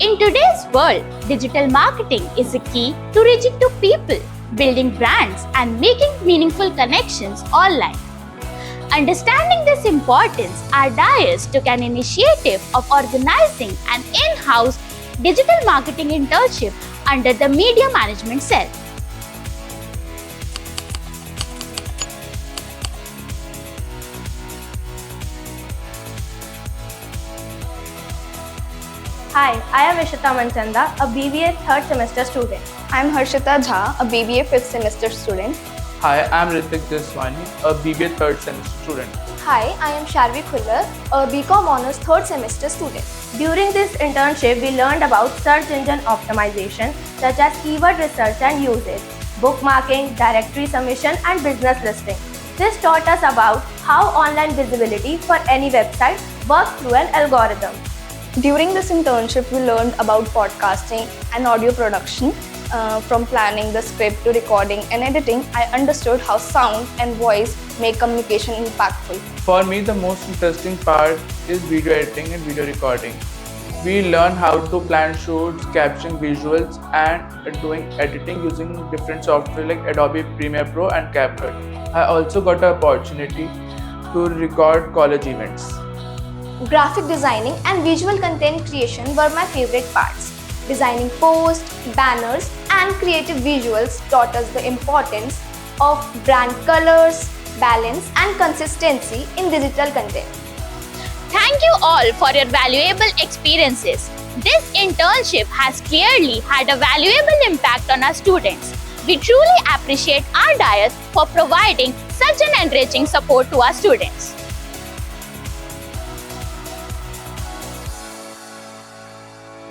In today's world, digital marketing is the key to reaching to people, building brands, and making meaningful connections online. Understanding this importance, Rdias took an initiative of organizing an in-house digital marketing internship under the Media Management Cell. Hi, I am Ishita Manchanda, a BBA 3rd semester student. I am Harshita Jha, a BBA 5th semester student. Hi, I am Rdias, a BBA 3rd semester student. Hi, I am Sharvi Khullar, a BCom Honours 3rd semester student. During this internship, we learned about search engine optimization such as keyword research and usage, bookmarking, directory submission, and business listing. This taught us about how online visibility for any website works through an algorithm. During this internship, we learned about podcasting and audio production. From planning the script to recording and editing, I understood how sound and voice make communication impactful. For me, the most interesting part is video editing and video recording. We learn how to plan shoots, capturing visuals, and doing editing using different software like Adobe Premiere Pro and CapCut. I also got an opportunity to record college events. Graphic designing and visual content creation were my favorite parts. Designing posts, banners, and creative visuals taught us the importance of brand colors, balance, and consistency in digital content. Thank you all for your valuable experiences. This internship has clearly had a valuable impact on our students. We truly appreciate Rdias for providing such an enriching support to our students.